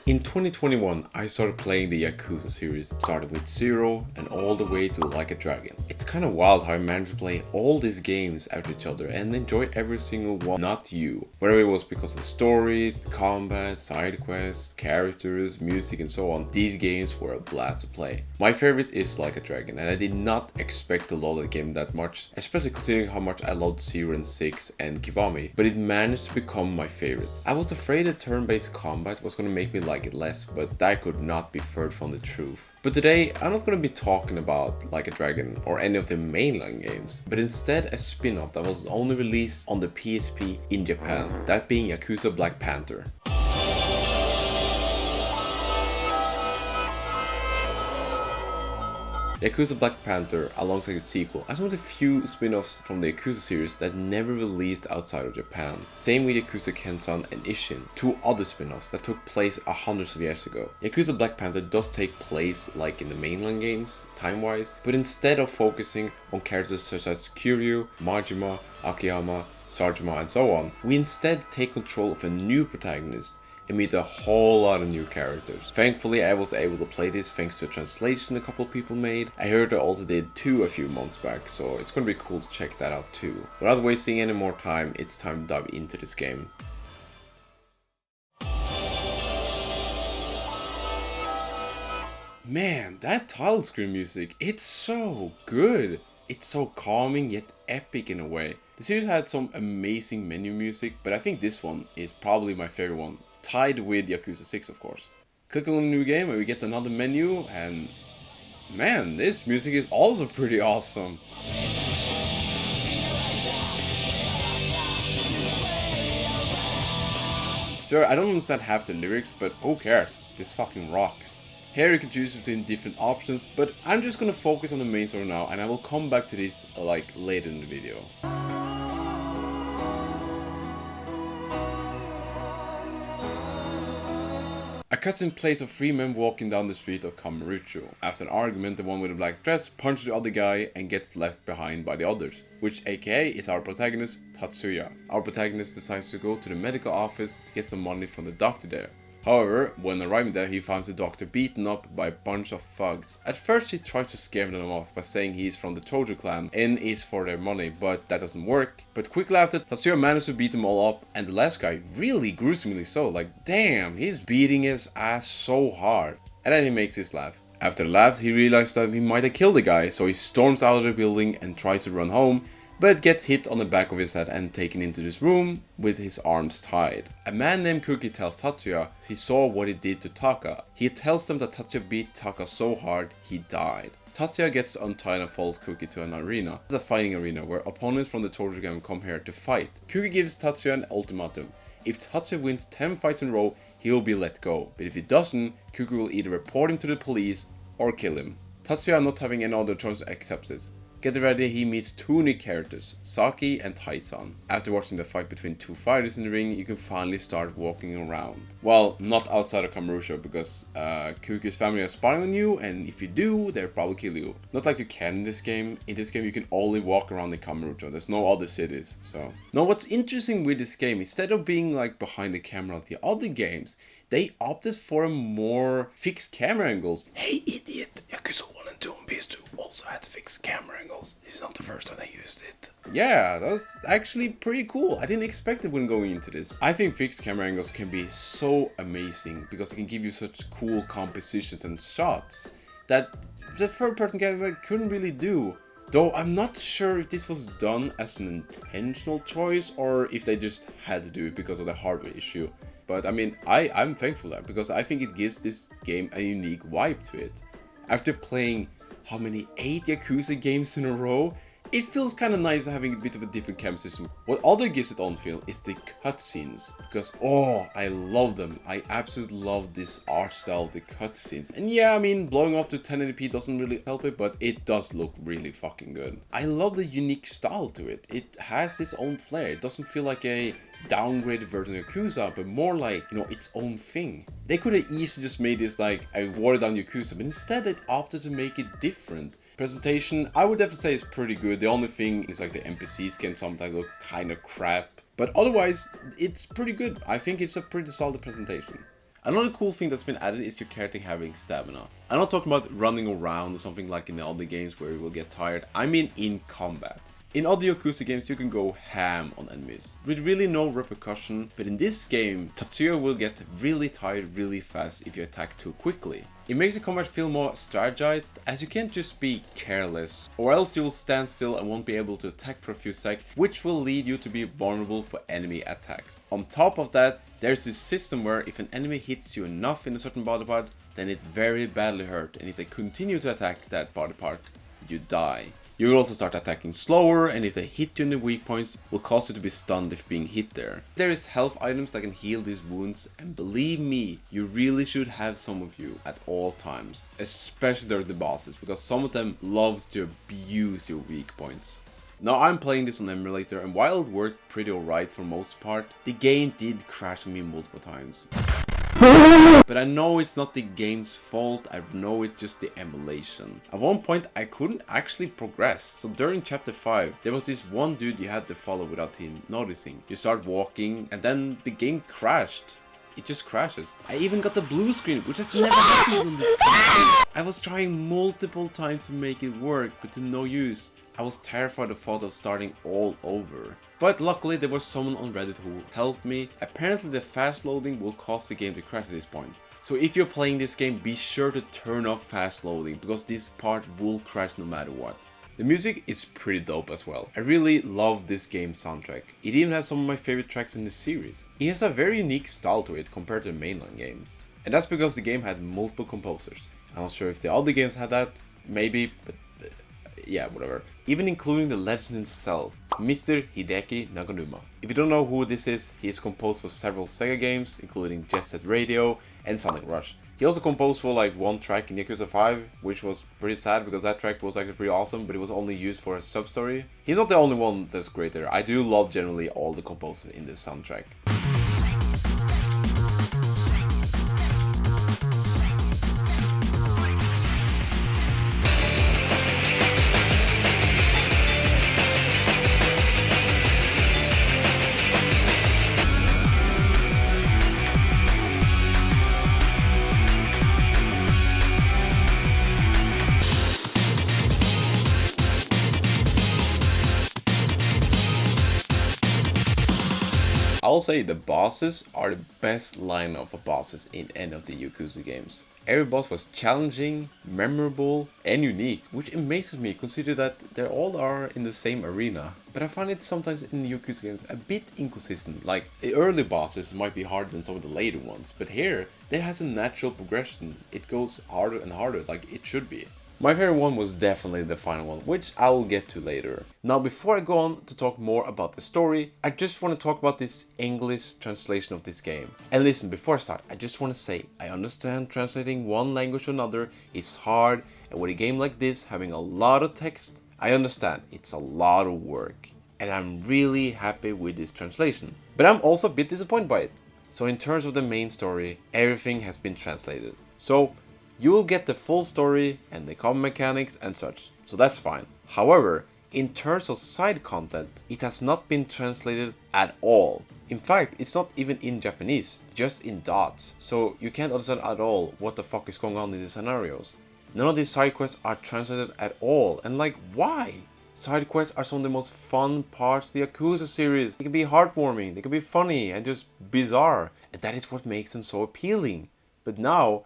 In 2021, I started playing the Yakuza series, started with 0 and all the way to Like a Dragon. It's kind of wild how I managed to play all these games after each other and enjoy every single one, not you. Whether it was because of the story, combat, side quests, characters, music and so on, these games were a blast to play. My favorite is Like a Dragon, and I did not expect to love the game that much, especially considering how much I loved 0 and 6 and Kiwami, but it managed to become my favorite. I was afraid that turn-based combat was going to make me like it less, but that could not be further from the truth. But today, I'm not going to be talking about Like a Dragon or any of the mainline games, but instead a spin-off that was only released on the PSP in Japan, that being Yakuza Black Panther. Yakuza Black Panther, alongside its sequel, is one of the few spin-offs from the Yakuza series that never released outside of Japan. Same with Yakuza Kentan and Ishin, two other spin-offs that took place hundreds of years ago. Yakuza Black Panther does take place like in the mainline games, time-wise, but instead of focusing on characters such as Kurohyou, Majima, Akiyama, Sajima and so on, we instead take control of a new protagonist and meet a whole lot of new characters. Thankfully, I was able to play this thanks to a translation a couple of people made. I heard they also did 2 a few months back, so it's gonna be cool to check that out too. Without wasting any more time, it's time to dive into this game. Man, that title screen music, it's so good! It's so calming yet epic in a way. The series had some amazing menu music, but I think this one is probably my favorite one. Tied with Yakuza 6, of course. Click on a new game and we get another menu, and man, this music is also pretty awesome. Sure, I don't understand half the lyrics, but who cares? This fucking rocks. Here you can choose between different options, but I'm just gonna focus on the main story now, and I will come back to this like later in the video. A cutscene plays of 3 men walking down the street of Kamurocho. After an argument, the one with the black dress punches the other guy and gets left behind by the others, which aka is our protagonist, Tatsuya. Our protagonist decides to go to the medical office to get some money from the doctor there. However, when arriving there, he finds the doctor beaten up by a bunch of thugs. At first, he tries to scare them off by saying he is from the Tojo clan and is for their money, but that doesn't work. But quickly after, Tatsuya manages to beat them all up, and the last guy, really gruesomely so, like damn, he's beating his ass so hard. And then he makes his laugh. After the laugh, he realizes that he might have killed the guy, so he storms out of the building and tries to run home, but gets hit on the back of his head and taken into this room with his arms tied. A man named Kuki tells Tatsuya he saw what he did to Taka. He tells them that Tatsuya beat Taka so hard he died. Tatsuya gets untied and follows Kuki to an arena. It's a fighting arena where opponents from the Tojo gang come here to fight. Kuki gives Tatsuya an ultimatum. If Tatsuya wins 10 fights in a row, he will be let go. But if he doesn't, Kuki will either report him to the police or kill him. Tatsuya, not having any other choice, accepts this. Getting ready, he meets 2 new characters, Saki and Taisan. After watching the fight between 2 fighters in the ring, you can finally start walking around. Well, not outside of Kamurocho, because Kuki's family are spying on you, and if you do, they'll probably kill you. Not like you can in this game. In this game, you can only walk around in Kamurocho. There's no other cities, so. Now, what's interesting with this game, instead of being like behind the camera like the other games, they opted for a more fixed camera angles. Hey idiot, Yakuza 1 and 2 and PS2 also had fixed camera angles. This is not the first time they used it. Yeah, that's actually pretty cool. I didn't expect it when going into this. I think fixed camera angles can be so amazing because they can give you such cool compositions and shots that the third person camera couldn't really do. Though I'm not sure if this was done as an intentional choice or if they just had to do it because of the hardware issue. But I mean, I'm thankful that because I think it gives this game a unique vibe to it. After playing how many 8 Yakuza games in a row, it feels kind of nice having a bit of a different camera system. What other gives its own feel is the cutscenes, because oh, I love them. I absolutely love this art style of the cutscenes. And yeah, I mean, blowing up to 1080p doesn't really help it, but it does look really fucking good. I love the unique style to it. It has its own flair. It doesn't feel like a downgraded version of Yakuza, but more like, you know, its own thing. They could have easily just made this like a watered down Yakuza, but instead they opted to make it different. Presentation, I would definitely say is pretty good. The only thing is like the NPCs can sometimes look kind of crap, but otherwise it's pretty good. I think it's a pretty solid presentation. Another cool thing that's been added is your character having stamina. I'm not talking about running around or something like in the other games where you will get tired, I mean in combat. In other Yakuza games you can go ham on enemies, with really no repercussion, but in this game, Tatsuya will get really tired really fast if you attack too quickly. It makes the combat feel more strategized, as you can't just be careless, or else you will stand still and won't be able to attack for a few seconds, which will lead you to be vulnerable for enemy attacks. On top of that, there's this system where if an enemy hits you enough in a certain body part, then it's very badly hurt, and if they continue to attack that body part, you die. You will also start attacking slower, and if they hit you in the weak points, will cause you to be stunned if being hit there. There is health items that can heal these wounds, and believe me, you really should have some of you at all times. Especially during the bosses, because some of them loves to abuse your weak points. Now I'm playing this on emulator, and while it worked pretty alright for most part, the game did crash on me multiple times. But I know it's not the game's fault, I know it's just the emulation. At one point I couldn't actually progress, so during chapter 5 there was this one dude you had to follow without him noticing. You start walking and then the game crashed. It just crashes. I even got the blue screen, which has never happened on this platform. I was trying multiple times to make it work, but to no use. I was terrified of the thought of starting all over. But luckily there was someone on Reddit who helped me. Apparently the fast loading will cause the game to crash at this point. So if you're playing this game, be sure to turn off fast loading, because this part will crash no matter what. The music is pretty dope as well. I really love this game's soundtrack. It even has some of my favorite tracks in the series. It has a very unique style to it compared to the mainline games. And that's because the game had multiple composers. I'm not sure if the other games had that, maybe, but yeah, whatever. Even including the legend himself, Mr. Hideki Naganuma. If you don't know who this is, he has composed for several Sega games, including Jet Set Radio and Sonic Rush. He also composed for like one track in Yakuza 5, which was pretty sad because that track was actually pretty awesome, but it was only used for a sub-story. He's not the only one that's great there. I do love generally all the composers in this soundtrack. I'll say the bosses are the best lineup of bosses in any of the Yakuza games. Every boss was challenging, memorable, and unique, which amazes me considering that they all are in the same arena. But I find it sometimes in the Yakuza games a bit inconsistent, like the early bosses might be harder than some of the later ones, but here, there has a natural progression. It goes harder and harder, like it should be. My favorite one was definitely the final one, which I will get to later. Now before I go on to talk more about the story, I just want to talk about this English translation of this game. And listen, before I start, I just want to say, I understand translating one language to another is hard, and with a game like this having a lot of text, I understand it's a lot of work. And I'm really happy with this translation. But I'm also a bit disappointed by it. So in terms of the main story, everything has been translated. So you will get the full story and the common mechanics and such, so that's fine. However, in terms of side content, it has not been translated at all. In fact, it's not even in Japanese, just in dots, so you can't understand at all what the fuck is going on in the scenarios. None of these side quests are translated at all, and like, why? Side quests are some of the most fun parts of the Yakuza series. They can be heartwarming, they can be funny, and just bizarre, and that is what makes them so appealing. But now,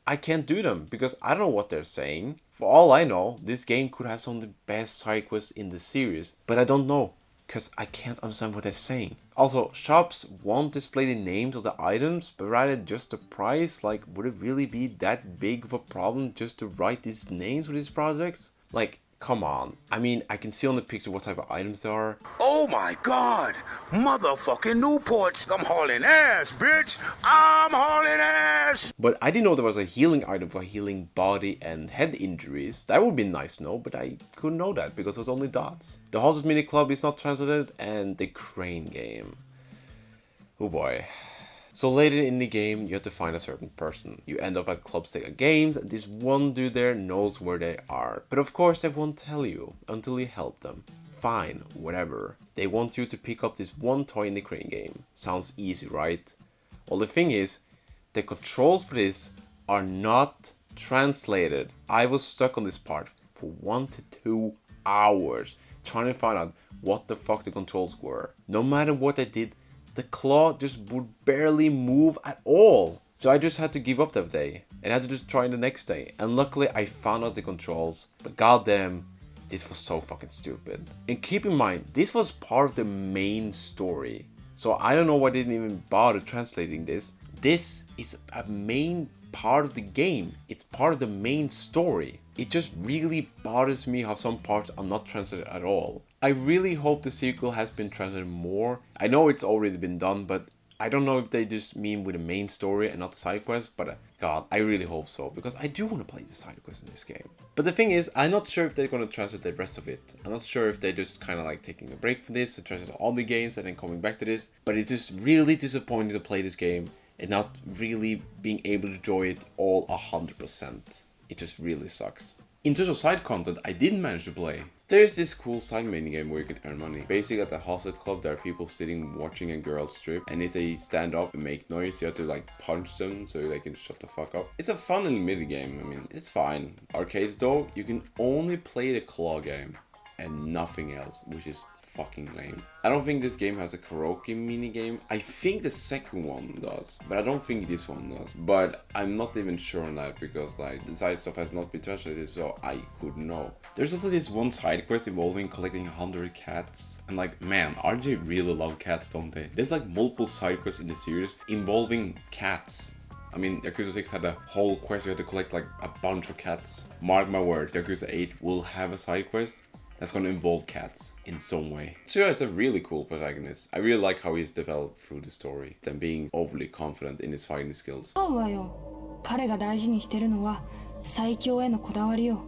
I can't do them because I don't know what they're saying. For all I know, this game could have some of the best side quests in the series, but I don't know because I can't understand what they're saying. Also, shops won't display the names of the items, but rather just the price. Like, would it really be that big of a problem just to write these names for these projects? Like, come on. I mean, I can see on the picture what type of items there are. Oh my God! Motherfucking Newports! I'm hauling ass, bitch! I'm hauling ass! But I didn't know there was a healing item for healing body and head injuries. That would be nice to know, but I couldn't know that because it was only dots. The Houses Mini Club is not translated, and the crane game. Oh boy. So later in the game, you have to find a certain person. You end up at Club Sega Games, and this one dude there knows where they are. But of course they won't tell you until you help them. Fine, whatever. They want you to pick up this one toy in the crane game. Sounds easy, right? Well, the thing is, the controls for this are not translated. I was stuck on this part for 1 to 2 hours trying to find out what the fuck the controls were. No matter what I did, the claw just would barely move at all. So I just had to give up that day and had to just try the next day. And luckily I found out the controls, but goddamn, this was so fucking stupid. And keep in mind, this was part of the main story. So I don't know why they didn't even bother translating this. This is a main part of the game. It's part of the main story. It just really bothers me how some parts are not translated at all. I really hope the sequel has been translated more. I know it's already been done, but I don't know if they just mean with the main story and not the side quest, but God, I really hope so, because I do want to play the side quest in this game. But the thing is, I'm not sure if they're going to translate the rest of it. I'm not sure if they're just kind of like taking a break from this to translate all the games and then coming back to this. But it's just really disappointing to play this game and not really being able to enjoy it all 100%. It just really sucks. In terms of side content, I didn't manage to play. There's this cool side minigame where you can earn money. Basically at the hostel club there are people sitting watching a girl strip, and if they stand up and make noise you have to like punch them so they can shut the fuck up. It's a fun little minigame, I mean it's fine. Arcades though, you can only play the claw game and nothing else, which is fucking lame. I don't think this game has a karaoke minigame. I think the second one does, but I don't think this one does. But I'm not even sure on that because like the side stuff has not been translated, so I couldn't know. There's also this one side quest involving collecting 100 cats. And like, man, RJ really love cats, don't they? There's like multiple side quests in the series involving cats. I mean, Yakuza 6 had a whole quest you had to collect like a bunch of cats. Mark my words, Yakuza 8 will have a side quest that's going to involve cats in some way. Tsuya is a really cool protagonist. I really like how he's developed through the story than being overly confident in his fighting skills. そうはよ。彼が大事にしてるのは最強へのこだわりよ。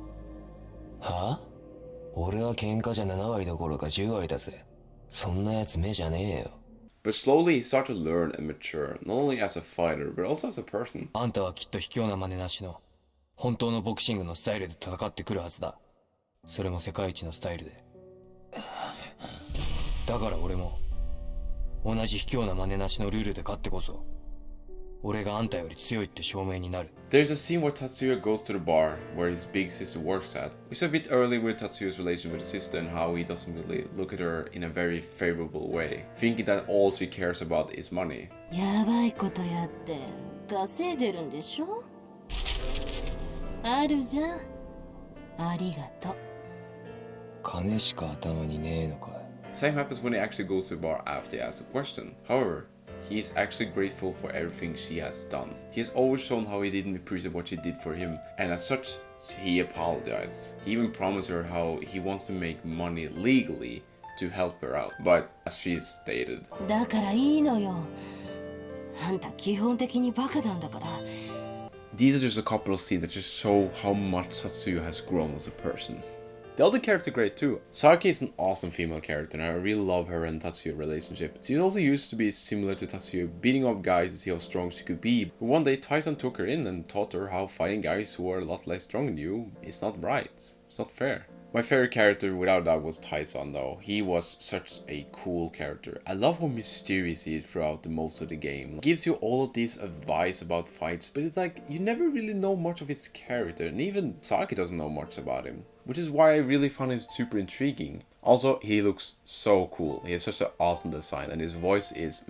はあ？俺は喧嘩じゃ7割どころか10割だぜ。そんなやつ目じゃねえよ。But slowly he started to learn and mature, not only as a fighter, but also as a person. あんたはきっと卑怯な真似なしの本当のボクシングのスタイルで戦ってくるはずだ。それも世界一のスタイルで。だから俺も同じ卑怯な真似なしのルールで勝ってこそ俺があんたより強いって証明になる。There's a scene where Tatsuya goes to the bar where his big sister works at, which is a bit early with Tatsuya's relation with his sister and how he doesn't really look at her in a very favorable way, thinking that all she cares about is money. やばいことやって稼いでるんでしょ？あるじゃん。ありがとう。金しか頭にねえのかい。 Same happens when he actually goes to the bar after he asks a question. However, he is actually grateful for everything she has done. He has always shown how he didn't appreciate what she did for him, and as such, he apologized. He even promised her how he wants to make money legally to help her out, but as she stated, だからいいのよ。あんた基本的にバカなんだから。 these are just a couple of scenes that just show how much Tatsuya has grown as a person. The other characters are great too. Saki is an awesome female character and I really love her and Tatsuya relationship. She also used to be similar to Tatsuya, beating up guys to see how strong she could be. But one day Tyson took her in and taught her how fighting guys who are a lot less strong than you is not right. It's not fair. My favorite character without a doubt was Tyson though. He was such a cool character. I love how mysterious he is throughout the most of the game. He gives you all of this advice about fights, but it's like you never really know much of his character, and even Saki doesn't know much about him. Which is why I really found him super intriguing. Also, he looks so cool. He has such an awesome design and his voice is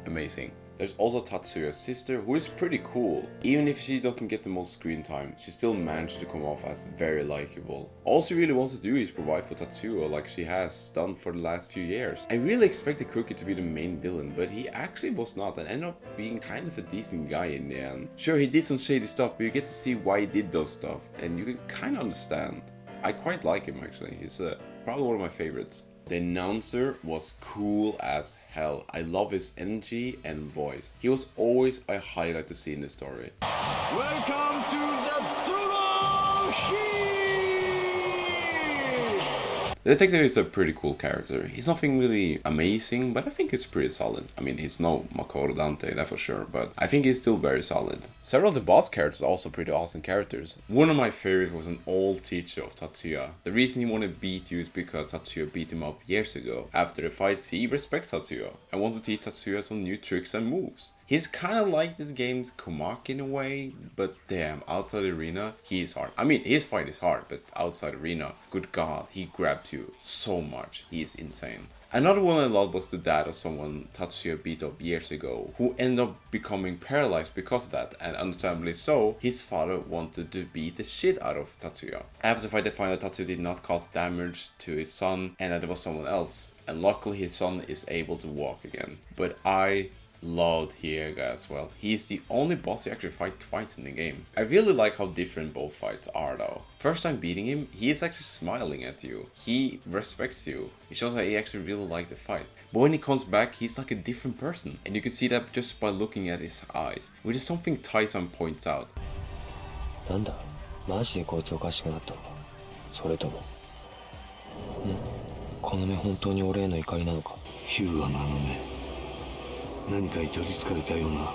amazing. There's also Tatsuya's sister, who is pretty cool. Even if she doesn't get the most screen time, she still managed to come off as very likable. All she really wants to do is provide for Tatsuya like she has done for the last few years. I really expected Cookie to be the main villain, but he actually was not and ended up being kind of a decent guy in the end. Sure, he did some shady stuff, but you get to see why he did those stuff, and you can kind of understand. I quite like him actually, he's probably one of my favorites. The announcer was cool as hell. I love his energy and voice. He was always a highlight to see in the story. Welcome to the Kurohyou! The detective is a pretty cool character. He's nothing really amazing, but I think he's pretty solid. I mean, he's no Makoto Dante, that's for sure, but I think he's still very solid. Several of the boss characters are also pretty awesome characters. One of my favorites was an old teacher of Tatsuya. The reason he wanted to beat you is because Tatsuya beat him up years ago. After the fights, he respects Tatsuya and wants to teach Tatsuya some new tricks and moves. He's kind of like this game's Komaki in a way, but damn, outside the arena, he is hard. I mean, his fight is hard, but outside arena, good god, he grabs you so much. He is insane. Another one I loved was the dad of someone Tatsuya beat up years ago, who ended up becoming paralyzed because of that, and understandably so, his father wanted to beat the shit out of Tatsuya. After the fight, they find that Tatsuya did not cause damage to his son, and that it was someone else. And luckily his son is able to walk again. But I loved Hiega as well. He's the only boss you actually fight twice in the game. I really like how different both fights are though. First time beating him, he is actually smiling at you. He respects you. He shows that he actually really liked the fight. But when he comes back, he's like a different person. And you can see that just by looking at his eyes, which is something Tai-san points out. なんだマジでこいつおかしくなったのかそれともこの目本当に俺への怒りなのかヒューガのあの目何かに取りつかれたような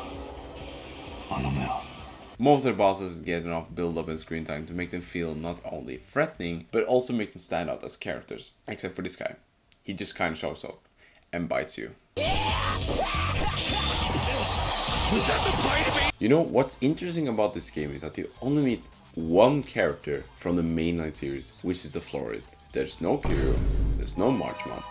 あの目は Most of their bosses get enough build up and screen time to make them feel not only threatening, but also make them stand out as characters. Except for this guy. He just kinda shows up and bites you. You know, what's interesting about this game is that you only meet one character from the mainline series, which is the florist. There's no Kurohyou, there's no Marchman,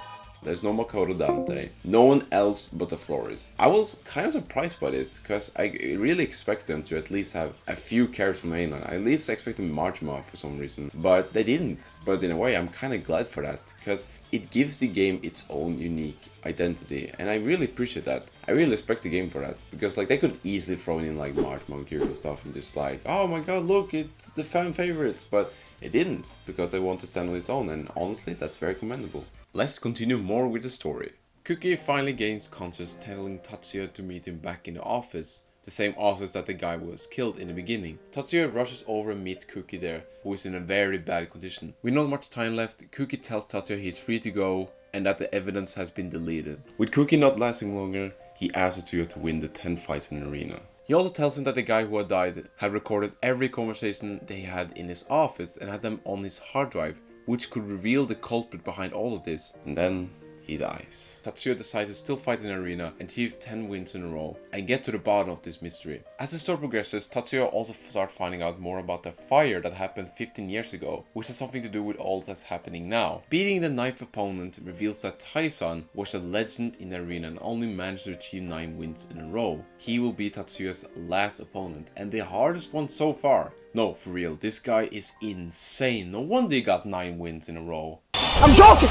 there's no Makoto Dante, no one else but the florist. I was kind of surprised by this, because I really expect them to at least have a few characters from mainline. I at least expected Marchma for some reason, but they didn't. But in a way, I'm kind of glad for that, because it gives the game its own unique identity, and I really appreciate that. I really respect the game for that, because like they could easily throw in like Marchman, Kurohyou and stuff, and just like, oh my god, look, it's the fan favorites, but it didn't, because they want to stand on its own, and honestly, that's very commendable. Let's continue more with the story. Kuki finally gains conscious, telling Tatsuya to meet him back in the office, the same office that the guy was killed in the beginning. Tatsuya rushes over and meets Kuki there, who is in a very bad condition. With not much time left, Kuki tells Tatsuya he is free to go, and that the evidence has been deleted. With Kuki not lasting longer, he asks Tatsuya to win the 10 fights in the arena. He also tells him that the guy who had died had recorded every conversation they had in his office and had them on his hard drive, which could reveal the culprit behind all of this. And then he dies. Tatsuya decides to still fight in the arena and achieve 10 wins in a row and get to the bottom of this mystery. As the story progresses, Tatsuya also starts finding out more about the fire that happened 15 years ago, which has something to do with all that's happening now. Beating the knife opponent reveals that Tai-san was a legend in the arena and only managed to achieve 9 wins in a row. He will be Tatsuya's last opponent and the hardest one so far. No, for real, this guy is insane. No wonder he got 9 wins in a row. I'm joking!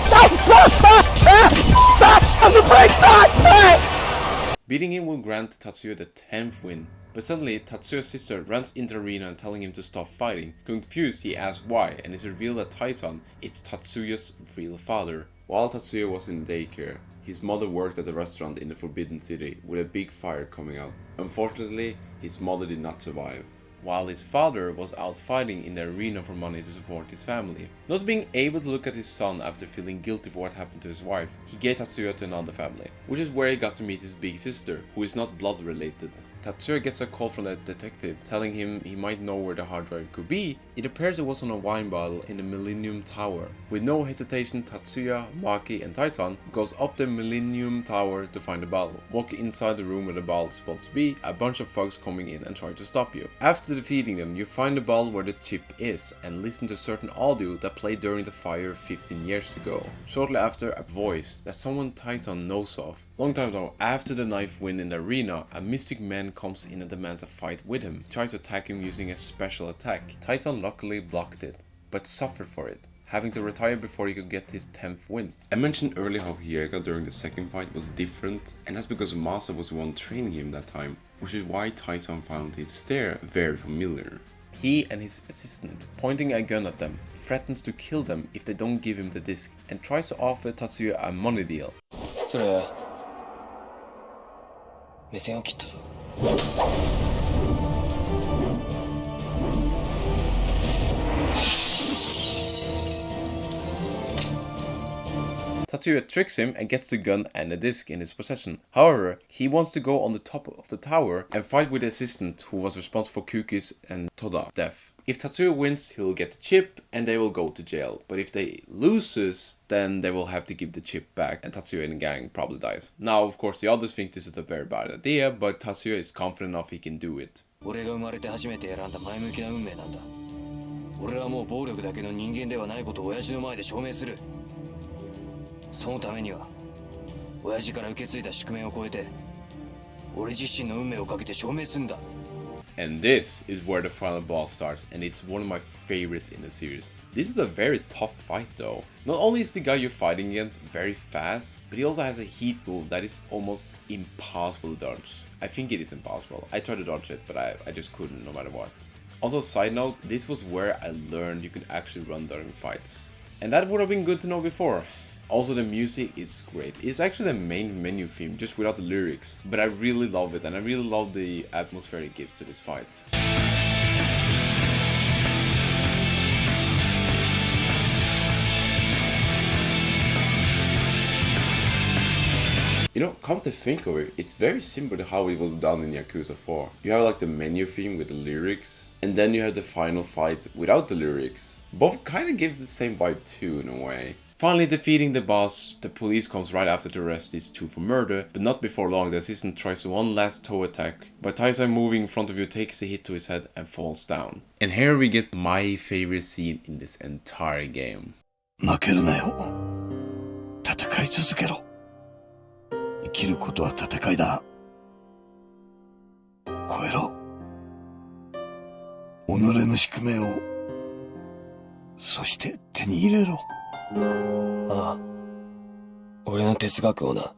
Beating him will grant Tatsuya the 10th win, but suddenly Tatsuya's sister runs into the arena and telling him to stop fighting. Confused, he asks why, and it's revealed that Tai-san is Tatsuya's real father. While Tatsuya was in daycare, his mother worked at a restaurant in the Forbidden City with a big fire coming out. Unfortunately, his mother did not survive, while his father was out fighting in the arena for money to support his family. Not being able to look at his son after feeling guilty for what happened to his wife, he gave Tatsuya to another family, which is where he got to meet his big sister, who is not blood related. Tatsuya gets a call from the detective telling him he might know where the hard drive could be. It appears it was on a wine bottle in the Millennium Tower. With no hesitation, Tatsuya, Maki and Tai-san goes up the Millennium Tower to find the bottle. Walking inside the room where the bottle is supposed to be, a bunch of thugs coming in and trying to stop you. After defeating them, you find the bottle where the chip is and listen to certain audio that played during the fire 15 years ago. Shortly after, a voice that someone Tai-san knows of. Long time ago, after the knife win in the arena, a mystic man comes in and demands a fight with him. He tries to attack him using a special attack. Tai-san luckily blocked it, but suffered for it, having to retire before he could get his 10th win. I mentioned earlier how Hiega during the second fight was different, and that's because Masa was the one training him that time, which is why Tai-san found his stare very familiar. He and his assistant, pointing a gun at them, threatens to kill them if they don't give him the disc, and tries to offer Tatsuya a money deal. それ目線を切ったぞ Tatsuya tricks him and gets the gun and the disc in his possession. However, he wants to go on the top of the tower and fight with the assistant who was responsible for Kuki's and Toda's death. If Tatsuya wins, he'll get the chip and they will go to jail. But if they loses, then they will have to give the chip back and Tatsuya and the gang probably dies. Now, of course, the others think this is a very bad idea, but Tatsuya is confident enough he can do it. 俺が生まれて初めて選んだ前向きな運命なんだ。俺はもう暴力だけの人間ではないことを親父の前で証明する。そのためには親父から受け継いだ宿命を超えて俺自身の運命をかけて証明するんだ。 And this is where the final boss starts, and it's one of my favorites in the series. This is a very tough fight though. Not only is the guy you're fighting against very fast, but he also has a heat move that is almost impossible to dodge. I think it is impossible. I tried to dodge it, but I just couldn't no matter what. Also, side note, this was where I learned you could actually run during fights. And that would have been good to know before. Also, the music is great. It's actually the main menu theme, just without the lyrics. But I really love it, and I really love the atmosphere it gives to this fight. You know, come to think of it, it's very similar to how it was done in Yakuza 4. You have like the menu theme with the lyrics, and then you have the final fight without the lyrics. Both kind of gives the same vibe too, in a way. Finally defeating the boss, the police comes right after to arrest these two for murder, but not before long. The assistant tries one last toe attack, but Taisai moving in front of you takes a hit to his head and falls down. And here we get my favorite scene in this entire game. 負けるなよ。戦い続けろ。生きることは戦いだ。超えろ。己の宿命を、そして手に入れろ。ああ、俺の哲学をな。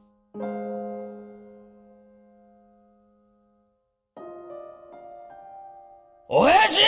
親父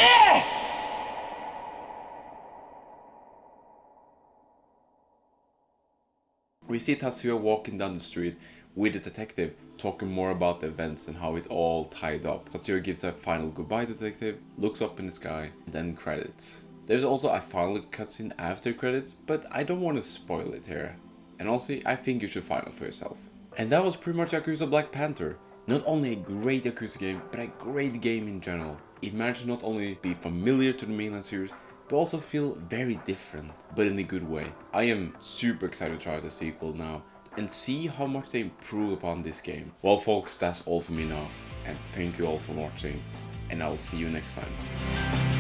We see Tatsuya walking down the street with the detective, talking more about the events and how it all tied up. Tatsuya gives a final goodbye to the detective, looks up in the sky, and then credits. There's also a final cutscene after credits, but I don't want to spoil it here. And honestly, I think you should find it for yourself. And that was pretty much Yakuza Black Panther. Not only a great Yakuza game, but a great game in general. It managed to not only be familiar to the mainland series, but also feel very different, but in a good way. I am super excited to try the sequel now, and see how much they improve upon this game. Well folks, that's all for me now, and thank you all for watching, and I'll see you next time.